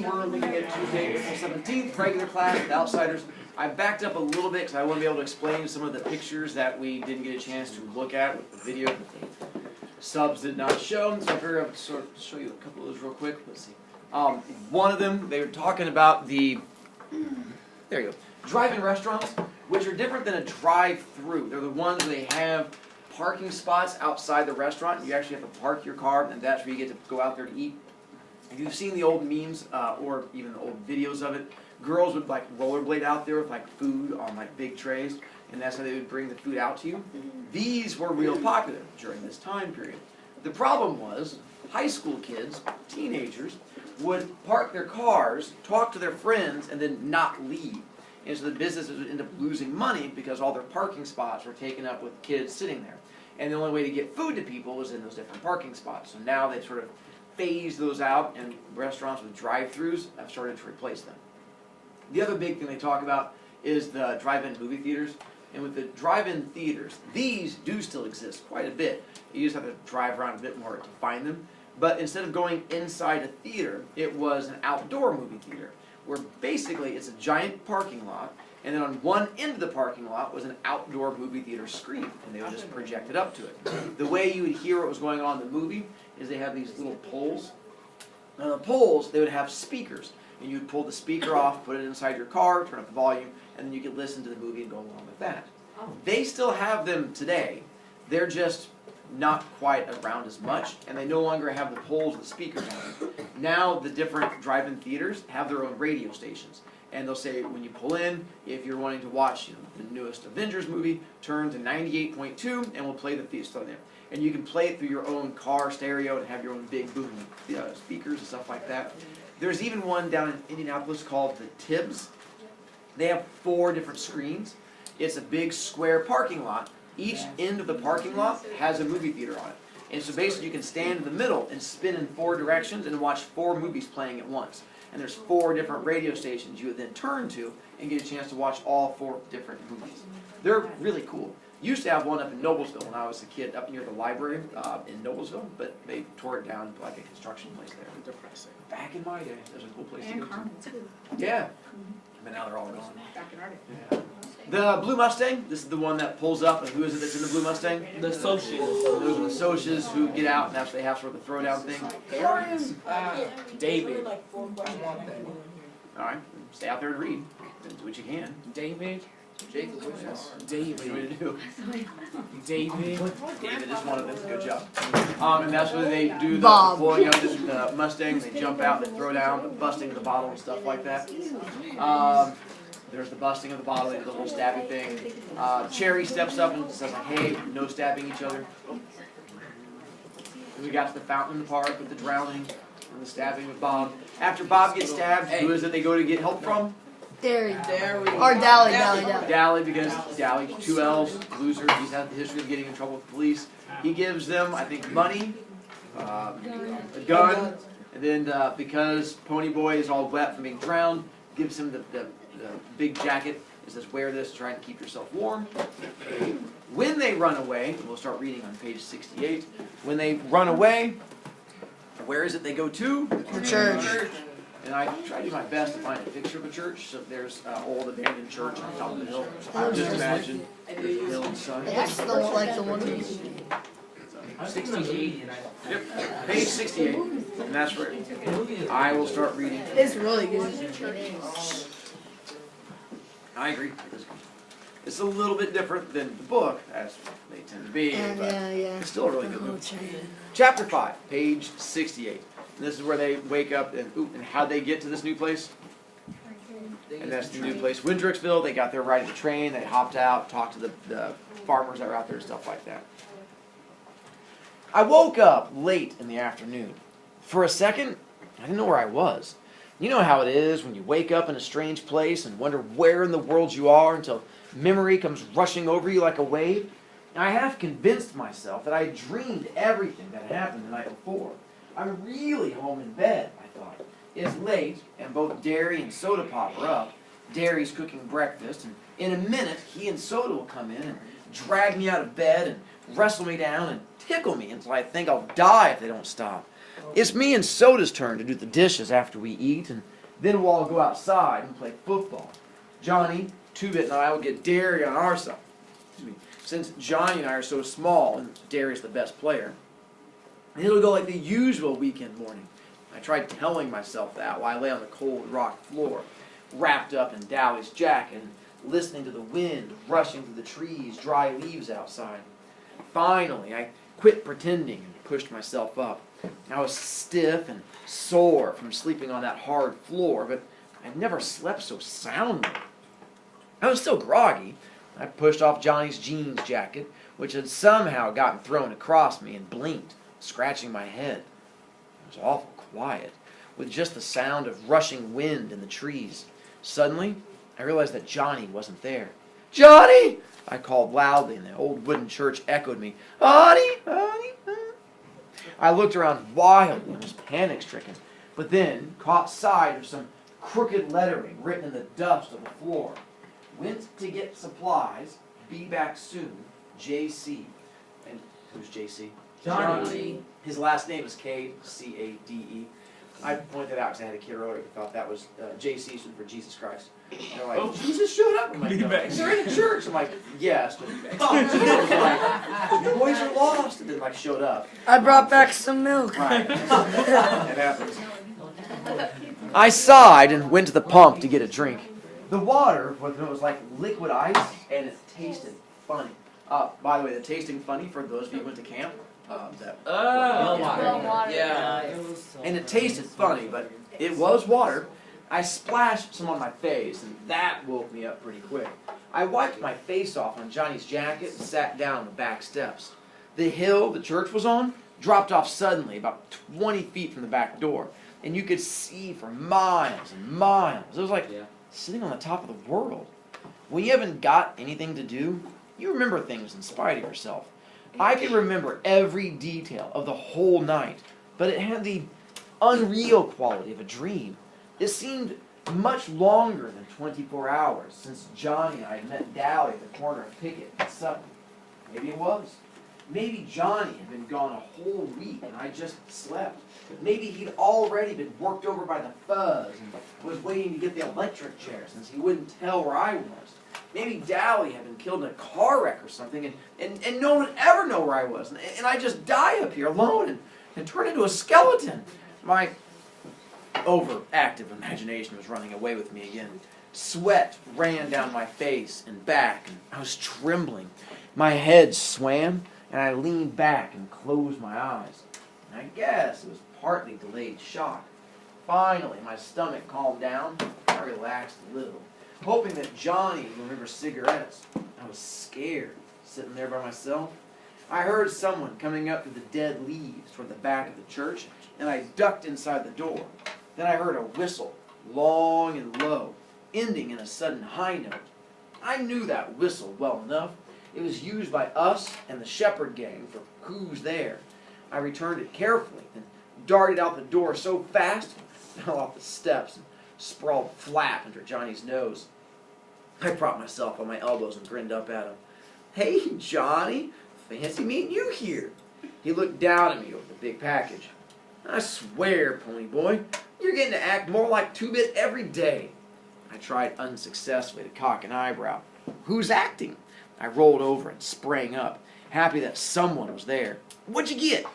we're looking at Tuesday, April 17th, regular class with Outsiders. I backed up a little bit because I want to be able to explain some of the pictures that we didn't get a chance to look at with the video that the subs did not show. So I figured I would sort of show you a couple of those real quick. Let's see. One of them, they were talking about the, there you go, drive-in restaurants, which are different than a drive-through. They're the ones where they have parking spots outside the restaurant. You actually have to park your car, and that's where you get to go out there to eat. If you've seen the old memes or even the old videos of it, girls would like rollerblade out there with like food on like big trays, and that's how they would bring the food out to you. These were real popular during this time period. The problem was high school kids, teenagers, would park their cars, talk to their friends, and then not leave. And so the businesses would end up losing money because all their parking spots were taken up with kids sitting there. And the only way to get food to people was in those different parking spots. So now they've sort of phased those out, and restaurants with drive-thrus have started to replace them. The other big thing they talk about is the drive-in movie theaters. And with the drive-in theaters, these do still exist quite a bit. You just have to drive around a bit more to find them. But instead of going inside a theater, it was an outdoor movie theater, where basically it's a giant parking lot, and then on one end of the parking lot was an outdoor movie theater screen, and they would just project it up to it. The way you would hear what was going on in the movie is they have these little poles. On the poles, they would have speakers, and you'd pull the speaker off, put it inside your car, turn up the volume, and then you could listen to the movie and go along with that. They still have them today. They're just not quite around as much, and they no longer have the poles with speakers on them. Now the different drive-in theaters have their own radio stations, and they'll say when you pull in, if you're wanting to watch the newest Avengers movie, turn to 98.2 and we'll play the theme song there. And you can play it through your own car stereo and have your own big boom speakers and stuff like that. There's even one down in Indianapolis called the Tibbs. They have 4 different screens. It's a big square parking lot. Each end of the parking lot has a movie theater on it. And so basically you can stand in the middle and spin in 4 directions and watch 4 movies playing at once. And there's 4 different radio stations you would then turn to and get a chance to watch all 4 different movies. They're really cool. Used to have one up in Noblesville when I was a kid, up near the library in Noblesville, but they tore it down to like a construction place there. Depressing. Back in my day, there's a cool place to go to. Yeah. But now they're all gone. Back in our day. Yeah. The Blue Mustang, this is the one that pulls up, and who is it that's in the Blue Mustang? The Socials. Those are the Socials who get out, and that's they have sort of a throwdown thing. David. Alright, stay out there and read. Do what you can. David. David. What do you want me to do? David. David is one of them. Good job. And that's what they do, the pulling up the Mustang, they jump out, they throw down, the busting of the bottle and stuff like that. There's the busting of the bottle, the little stabbing thing. Cherry steps up and says, hey, no stabbing each other. And we got to the fountain in the park with the drowning and the stabbing of Bob. After Bob gets stabbed, who is it they go to get help from? Dairy. Or Dally. Dally, because Dally, 2 L's, loser. He's had the history of getting in trouble with the police. He gives them, I think, money, a gun, and then because Ponyboy is all wet from being drowned, gives him the big jacket. It says, wear this, trying to keep yourself warm. When they run away, and we'll start reading on page 68, when they run away, where is it they go to? The church. And I try to do my best to find a picture of a church. So there's old abandoned church on top of the hill. Just imagine there's a hill inside. That's like the one. 68. Yep. Page 68. And that's where I will start reading. It's really good. I agree. It's a little bit different than the book, as they tend to be, but it's still a really good book. Chapter 5, page 68. And this is where they wake up, and how'd they get to this new place? And that's the new place, Windricksville. They got there riding the train, they hopped out, talked to the farmers that were out there and stuff like that. I woke up late in the afternoon. For a second, I didn't know where I was. You know how it is when you wake up in a strange place and wonder where in the world you are until memory comes rushing over you like a wave? And I half convinced myself that I had dreamed everything that had happened the night before. I'm really home in bed, I thought. It's late, and both Derry and Soda Pop are up. Derry's cooking breakfast, and in a minute, he and Soda will come in and drag me out of bed and wrestle me down and tickle me until I think I'll die if they don't stop. It's me and Soda's turn to do the dishes after we eat, and then we'll all go outside and play football. Johnny, Two-Bit, and I will get Derry on our side. Since Johnny and I are so small, and Derry's the best player, and it'll go like the usual weekend morning. I tried telling myself that while I lay on the cold rock floor, wrapped up in Dowie's jacket, and listening to the wind rushing through the trees, dry leaves outside. Finally, I quit pretending and pushed myself up. I was stiff and sore from sleeping on that hard floor, but I'd never slept so soundly. I was still groggy. I pushed off Johnny's jeans jacket, which had somehow gotten thrown across me, and blinked, scratching my head. It was awful quiet, with just the sound of rushing wind in the trees. Suddenly, I realized that Johnny wasn't there. "Johnny!" I called loudly, and the old wooden church echoed me. "Honey, honey, honey." I looked around wildly and was panic-stricken, but then caught sight of some crooked lettering written in the dust of the floor. "Went to get supplies. Be back soon. J.C." And who's J.C.? Johnny. His last name is Cade, C-A-D-E. I pointed out because I had a kid earlier who thought that was J.C. stood for Jesus Christ. And they're like, "Oh, Jesus showed up." I'm like, "No, they're in a church." I'm like, "Yes, but Jesus was like, 'You boys are lost,' and then like showed up. I brought back some milk. Right. It happens. I sighed and went to the pump to get a drink. The water was like liquid ice, and it tasted funny. By the way, the tasting funny for those of you who went to camp. Yeah. And it tasted funny, but it was water. I splashed some on my face, and that woke me up pretty quick. I wiped my face off on Johnny's jacket and sat down on the back steps. The hill the church was on dropped off suddenly about 20 feet from the back door, and you could see for miles and miles. It was like sitting on the top of the world. When you haven't got anything to do, you remember things in spite of yourself. I can remember every detail of the whole night, but it had the unreal quality of a dream. It seemed much longer than 24 hours since Johnny and I had met Dally at the corner of Pickett at supper. Maybe it was. Maybe Johnny had been gone a whole week and I just slept. Maybe he'd already been worked over by the fuzz and was waiting to get the electric chair since he wouldn't tell where I was. Maybe Dally had been killed in a car wreck or something, and no one would ever know where I was. And I just die up here alone and turn into a skeleton. My overactive imagination was running away with me again. Sweat ran down my face and back, and I was trembling. My head swam, and I leaned back and closed my eyes. And I guess it was partly delayed shock. Finally, my stomach calmed down, and I relaxed a little, hoping that Johnny would remember cigarettes. I was scared, sitting there by myself. I heard someone coming up through the dead leaves toward the back of the church, and I ducked inside the door. Then I heard a whistle, long and low, ending in a sudden high note. I knew that whistle well enough. It was used by us and the shepherd gang for Who's There. I returned it carefully, and darted out the door so fast, I fell off the steps and sprawled flat under Johnny's nose. I propped myself on my elbows and grinned up at him. "Hey, Johnny, fancy meeting you here." He looked down at me over the big package. "I swear, pony boy, you're getting to act more like Two-Bit every day." I tried unsuccessfully to cock an eyebrow. "Who's acting?" I rolled over and sprang up, happy that someone was there. "What'd you get?"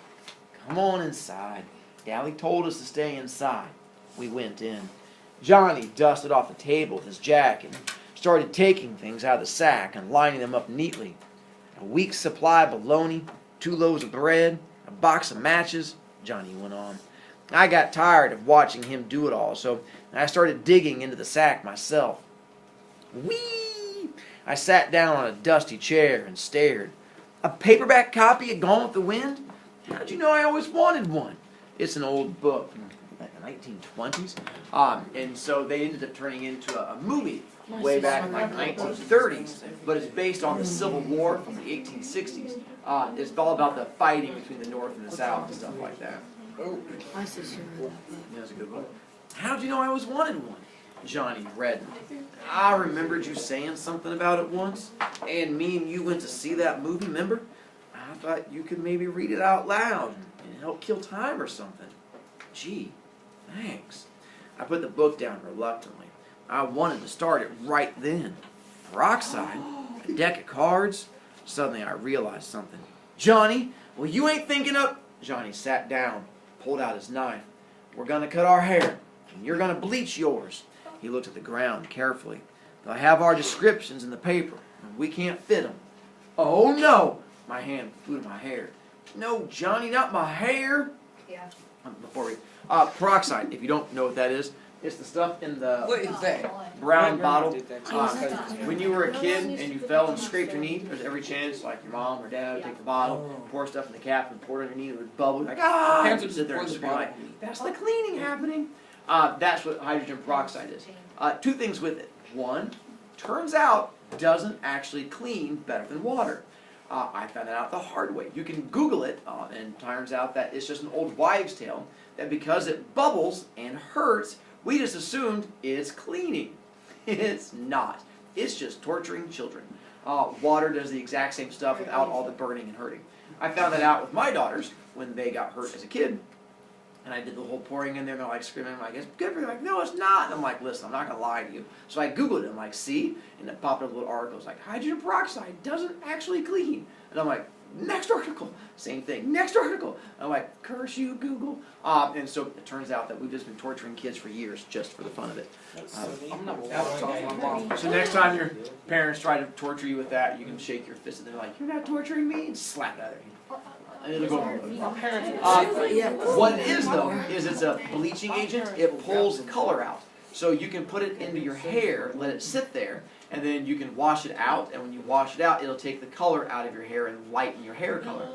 "Come on inside. Dally told us to stay inside." We went in. Johnny dusted off the table with his jacket and started taking things out of the sack and lining them up neatly. "A week's supply of bologna, 2 loaves of bread, a box of matches," Johnny went on. I got tired of watching him do it all, so I started digging into the sack myself. Whee! I sat down on a dusty chair and stared. "A paperback copy of Gone with the Wind? How'd you know I always wanted one?" It's an old book from the 1920s, and so they ended up turning into a movie way back in like the 1930s, but it's based on the Civil War from the 1860s. It's all about the fighting between the North and the South and stuff like that. My sister read that. Yeah, that's a good book. "How'd you know I always wanted one?" Johnny reddened. "I remembered you saying something about it once, and me and you went to see that movie, remember? I thought you could maybe read it out loud and help kill time or something." Gee, thanks. I put the book down reluctantly. I wanted to start it right then. Peroxide? A deck of cards? Suddenly I realized something. Johnny, well, you ain't thinking of... Johnny sat down, pulled out his knife. We're going to cut our hair, and you're going to bleach yours. He looked at the ground carefully. They'll have our descriptions in the paper, and we can't fit them. Oh, no! My hand flew to my hair. No, Johnny, not my hair. Yeah. Before we... peroxide, if you don't know what that is, it's the stuff in the What is that? brown bottle. Did that too. When you were a kid and you fell and scraped your knee, there's every chance, like your mom or dad would take the bottle, pour stuff in the cap, and pour it on your knee, and it would bubble. Like, ah! Parents You'd would sit there pour and the scream bottle. like, that's the cleaning happening. That's what hydrogen peroxide is. Two things with it. One, turns out, doesn't actually clean better than water. I found that out the hard way. You can Google it, and it turns out that it's just an old wives' tale, that because it bubbles and hurts, we just assumed it's cleaning. It's not. It's just torturing children. Water does the exact same stuff without all the burning and hurting. I found that out with my daughters when they got hurt as a kid. And I did the whole pouring in there, and they're like screaming, I'm like, it's good for you. Like, no, it's not. And I'm like, listen, I'm not going to lie to you. So I Googled it. I'm like, see? And it popped up a little article. It's like, hydrogen peroxide doesn't actually clean. And I'm like, next article. Same thing. Next article. I'm like, curse you, Google. And so it turns out that we've just been torturing kids for years just for the fun of it. I'm not talking to my mom. So next time your parents try to torture you with that, you can shake your fist and they're like, you're not torturing me? And slap it out of you. And it'll go away. My parents What it is, though, is it's a bleaching agent. It pulls color out. So you can put it into your hair, let it sit there, and then you can wash it out. And when you wash it out, it'll take the color out of your hair and lighten your hair color.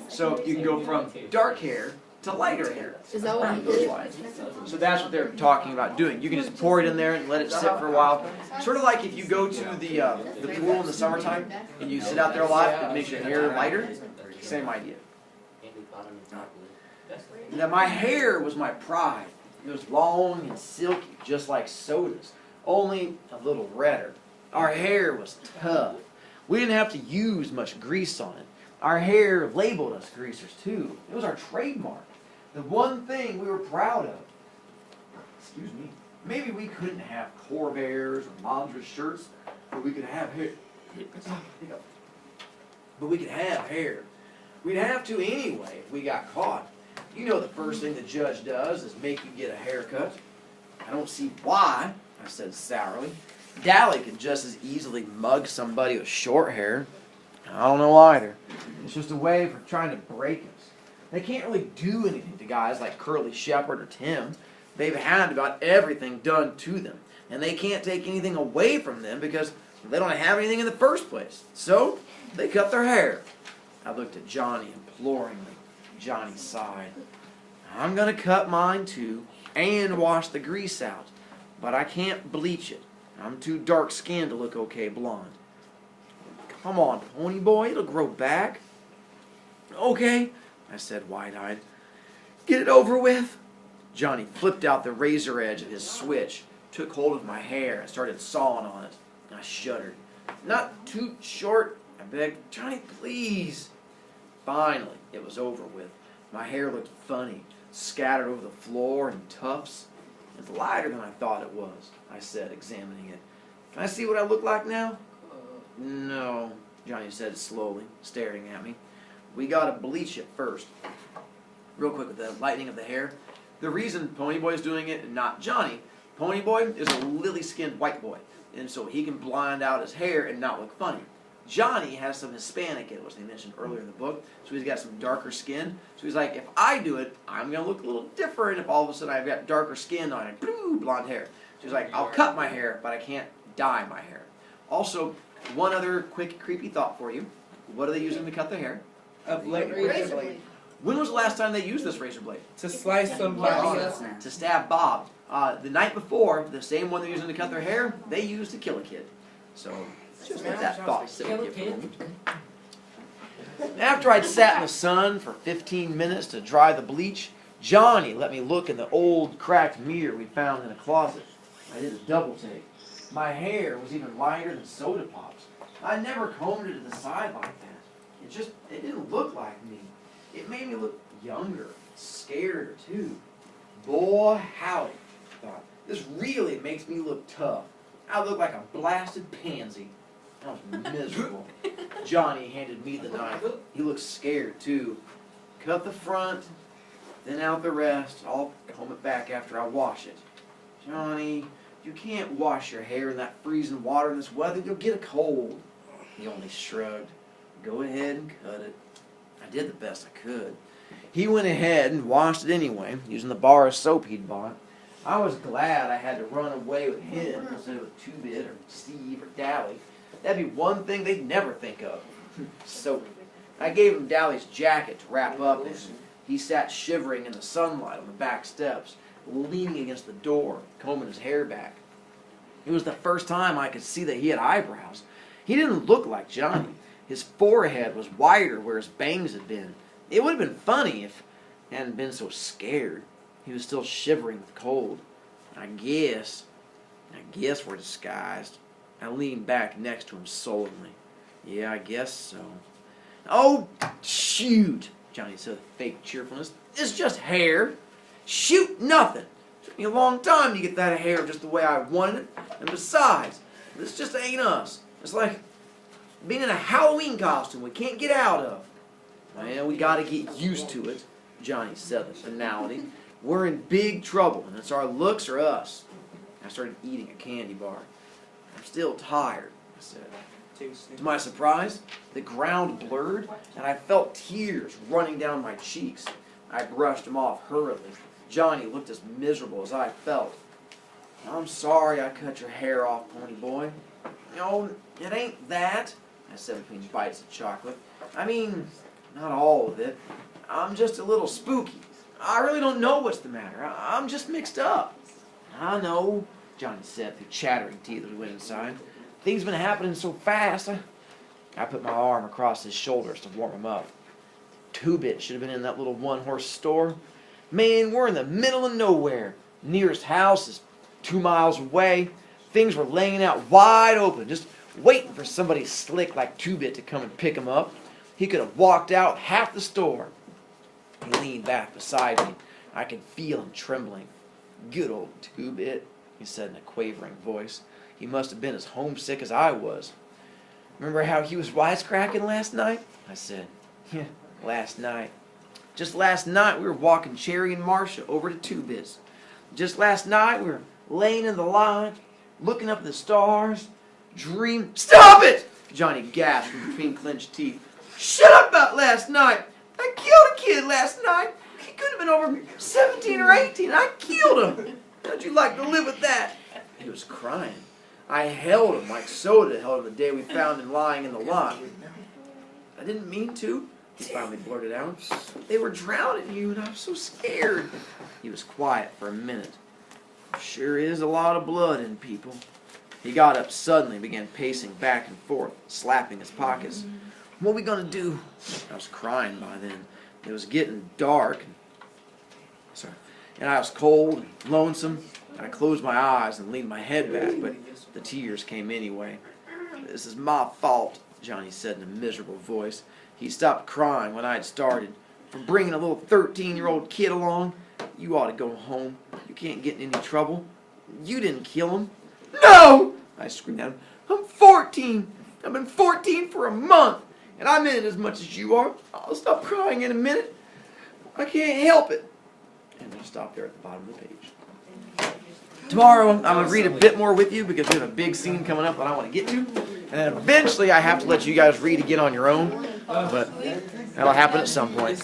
So you can go from dark hair to lighter hair. Is that what you did? So that's what they're talking about doing. You can just pour it in there and let it sit for a while. Sort of like if you go to the pool in the summertime and you sit out there a lot, it makes your hair lighter. Same idea. Now my hair was my pride. It was long and silky, just like sodas, only a little redder. Our hair was tough. We didn't have to use much grease on it. Our hair labeled us greasers too. It was our trademark. The one thing we were proud of. Excuse me. Maybe we couldn't have Corvairs or Monster shirts, but we could have hair. But we could have hair. We'd have to anyway if we got caught. You know the first thing the judge does is make you get a haircut. I don't see why, I said sourly. Dally could just as easily mug somebody with short hair. I don't know either. It's just a way for trying to break us. They can't really do anything to guys like Curly Shepherd or Tim. They've had about everything done to them. And they can't take anything away from them because they don't have anything in the first place. So, they cut their hair. I looked at Johnny imploringly. Johnny sighed. I'm going to cut mine too and wash the grease out. But I can't bleach it. I'm too dark-skinned to look okay blonde. Come on, pony boy, it'll grow back. Okay, I said wide-eyed. Get it over with. Johnny flipped out the razor edge of his switch, took hold of my hair, and started sawing on it. I shuddered. Not too short, I begged. Johnny, please. Finally, it was over with. My hair looked funny, scattered over the floor in tufts. It's lighter than I thought it was, I said, examining it. Can I see what I look like now? No, Johnny said slowly, staring at me. We gotta bleach it first. Real quick with the lightening of the hair. The reason Ponyboy's doing it and not Johnny, Ponyboy is a lily-skinned white boy, and so he can blonde out his hair and not look funny. Johnny has some Hispanic in it, which they mentioned earlier in the book, so he's got some darker skin. So he's like, if I do it, I'm going to look a little different if all of a sudden I've got darker skin on it, blonde hair. So he's like, I'll cut my hair, but I can't dye my hair. Also, one other quick creepy thought for you. What are they using to cut their hair? a razor blade When was the last time they used this razor blade? to slice somebody else. To stab Bob. The night before, the same one they're using to cut their hair, they used to kill a kid. So, just let that thought sit with you for a moment. After I'd sat in the sun for 15 minutes to dry the bleach, Johnny let me look in the old cracked mirror we found in a closet. I did a double take. My hair was even lighter than soda pops. I never combed it to the side like that. It didn't look like me. It made me look younger, scared too. Boy, howdy. Thought, this really makes me look tough. I look like a blasted pansy. I was miserable. Johnny handed me the knife. He looked scared, too. Cut the front, then out the rest. I'll comb it back after I wash it. Johnny, you can't wash your hair in that freezing water in this weather. You'll get a cold. He only shrugged. Go ahead and cut it. I did the best I could. He went ahead and washed it anyway, using the bar of soap he'd bought. I was glad I had to run away with him instead of with Two-Bit or Steve or Dally. That'd be one thing they'd never think of. Soap. I gave him Dally's jacket to wrap up in. He sat shivering in the sunlight on the back steps, leaning against the door, combing his hair back. It was the first time I could see that he had eyebrows. He didn't look like Johnny. His forehead was wider where his bangs had been. It would have been funny if he hadn't been so scared. He was still shivering with cold. I guess we're disguised. I leaned back next to him sullenly. Yeah, I guess so. Oh, shoot, Johnny said with fake cheerfulness. It's just hair. Shoot, nothing. Took me a long time to get that hair just the way I wanted it. And besides, this just ain't us. It's like being in a Halloween costume we can't get out of. Well, we gotta get used to it, Johnny said with finality. We're in big trouble, and it's our looks or us. I started eating a candy bar. I'm still tired, I said. To my surprise, the ground blurred, and I felt tears running down my cheeks. I brushed them off hurriedly. Johnny looked as miserable as I felt. I'm sorry I cut your hair off, pony boy. No, it ain't that, I said between bites of chocolate. I mean, not all of it. I'm just a little spooky. I really don't know what's the matter. I'm just mixed up. I know, Johnny said through chattering teeth as we went inside. Things been happening so fast. I put my arm across his shoulders to warm him up. Two-Bit should have been in that little one-horse store. Man, we're in the middle of nowhere. Nearest house is 2 miles away. Things were laying out wide open, just waiting for somebody slick like Two-Bit to come and pick him up. He could have walked out half the store. He leaned back beside me. I could feel him trembling. Good old Two-Bit, he said in a quavering voice. He must have been as homesick as I was. Remember how he was wisecracking last night? I said. Yeah, last night. Just last night we were walking Cherry and Marcia over to Two-Bit's. Just last night we were laying in the light, looking up at the stars, Stop it! Johnny gasped from between clenched teeth. Shut up about last night! I killed a kid last night! He could have been over 17 or 18. I killed him! How'd you like to live with that? He was crying. I held him like Soda held him the day we found him lying in the lot. I didn't mean to, he finally blurted out. They were drowning you and I was so scared. He was quiet for a minute. Sure is a lot of blood in people. He got up suddenly and began pacing back and forth, slapping his pockets. What are we going to do? I was crying by then. It was getting dark. And I was cold and lonesome. I closed my eyes and leaned my head back, but the tears came anyway. This is my fault, Johnny said in a miserable voice. He stopped crying when I had started. For bringing a little 13-year-old kid along, you ought to go home. You can't get in any trouble. You didn't kill him. No! I screamed at him. I'm 14. I've been 14 for a month, and I'm in it as much as you are. I'll stop crying in a minute. I can't help it. And I'll stop there at the bottom of the page. Tomorrow, I'm going to read a bit more with you because we have a big scene coming up that I want to get to. And then eventually I have to let you guys read again on your own. But that'll happen at some point.